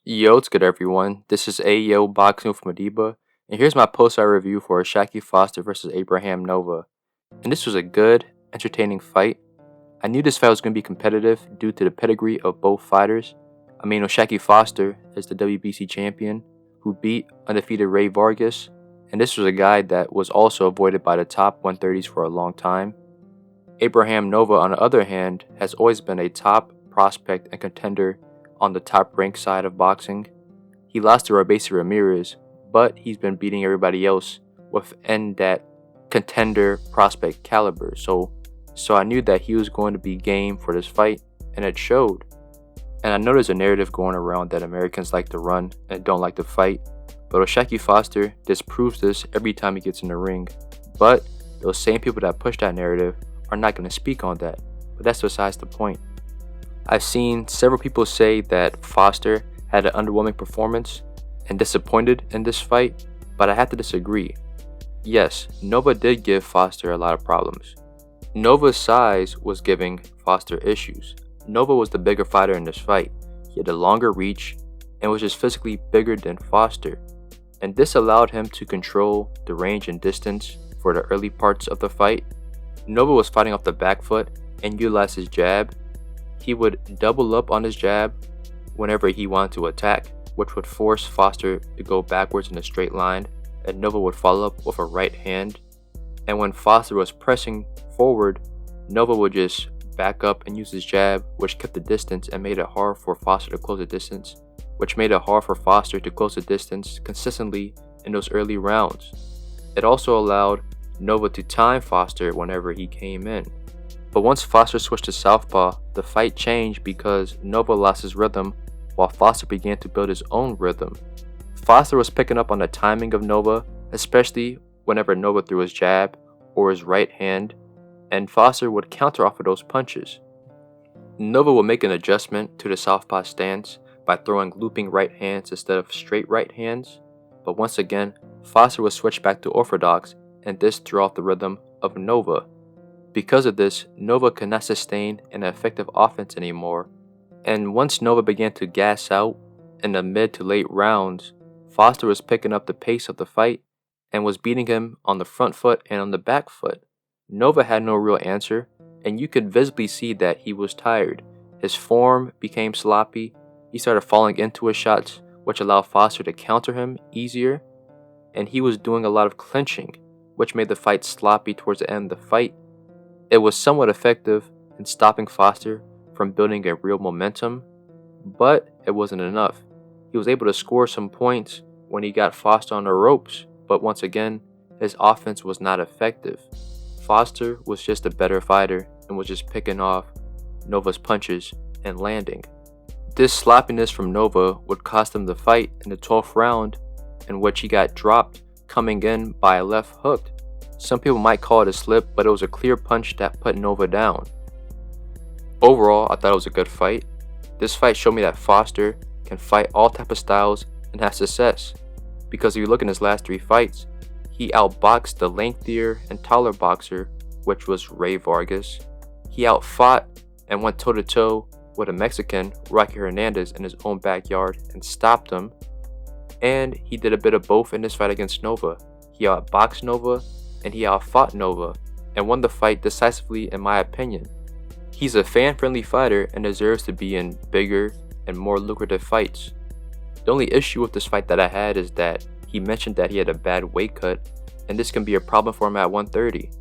Yo, what's good everyone? This is Ayo Boxing with Madiba, and here's my post-fight review for Shaki Foster versus Abraham Nova. And this was a good, entertaining fight. I knew this fight was going to be competitive due to the pedigree of both fighters. Shaki Foster is the WBC champion who beat undefeated Ray Vargas, and this was a guy that was also avoided by the top 130s for a long time. Abraham Nova, on the other hand, has always been a top prospect and contender on the top rank side of boxing. He lost to Robeisy Ramirez, but he's been beating everybody else within that contender prospect caliber. So I knew that he was going to be game for this fight, and it showed. And I know there's a narrative going around that Americans like to run and don't like to fight, but Shaki Foster disproves this every time he gets in the ring. But those same people that push that narrative are not going to speak on that, but that's besides the point. I've seen several people say that Foster had an underwhelming performance and disappointed in this fight, but I have to disagree. Yes, Nova did give Foster a lot of problems. Nova's size was giving Foster issues. Nova was the bigger fighter in this fight. He had a longer reach and was just physically bigger than Foster, and this allowed him to control the range and distance for the early parts of the fight. Nova was fighting off the back foot and utilized his jab. He would double up on his jab whenever he wanted to attack, which would force Foster to go backwards in a straight line, and Nova would follow up with a right hand. And when Foster was pressing forward, Nova would just back up and use his jab, which kept the distance and made it hard for Foster to close the distance, which made it hard for Foster to close the distance consistently in those early rounds. It also allowed Nova to time Foster whenever he came in. But once Foster switched to southpaw, the fight changed because Nova lost his rhythm while Foster began to build his own rhythm. Foster was picking up on the timing of Nova, especially whenever Nova threw his jab or his right hand, and Foster would counter off of those punches. Nova would make an adjustment to the southpaw stance by throwing looping right hands instead of straight right hands, but once again, Foster would switch back to orthodox, and this threw off the rhythm of Nova. Because of this, Nova could not sustain an effective offense anymore, and once Nova began to gas out in the mid to late rounds, Foster was picking up the pace of the fight and was beating him on the front foot and on the back foot. Nova had no real answer, and you could visibly see that he was tired. His form became sloppy, he started falling into his shots, which allowed Foster to counter him easier, and he was doing a lot of clinching, which made the fight sloppy towards the end of the fight. It was somewhat effective in stopping Foster from building a real momentum, but it wasn't enough. He was able to score some points when he got Foster on the ropes, but once again, his offense was not effective. Foster was just a better fighter and was just picking off Nova's punches and landing. This sloppiness from Nova would cost him the fight in the 12th round, in which he got dropped coming in by a left hook. Some people might call it a slip, but it was a clear punch that put Nova down. Overall, I thought it was a good fight. This fight showed me that Foster can fight all type of styles and have success, because if you look in his last 3 fights, he outboxed the lengthier and taller boxer, which was Ray Vargas. He outfought and went toe-to-toe with a Mexican, Rocky Hernandez, in his own backyard and stopped him. And he did a bit of both in this fight against Nova. He outboxed Nova and he outfought Nova and won the fight decisively, in my opinion. He's a fan-friendly fighter and deserves to be in bigger and more lucrative fights. The only issue with this fight that I had is that he mentioned that he had a bad weight cut, and this can be a problem for him at 130.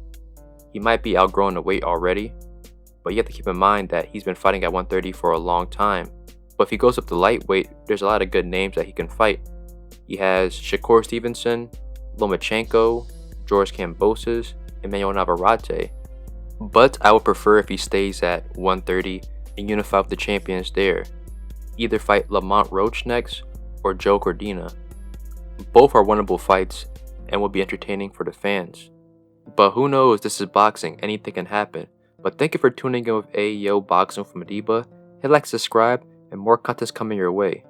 He might be outgrowing the weight already, but you have to keep in mind that he's been fighting at 130 for a long time. But if he goes up to lightweight, there's a lot of good names that he can fight. He has Shakur Stevenson, Lomachenko, George Kambosos, and Manuel Navarrete. But I would prefer if he stays at 130 and unify with the champions there. Either fight Lamont Roach next or Joe Cordina. Both are winnable fights and will be entertaining for the fans. But who knows, this is boxing, anything can happen. But thank you for tuning in with Ayo Boxing from Madiba. Hit like, subscribe, and more content's coming your way.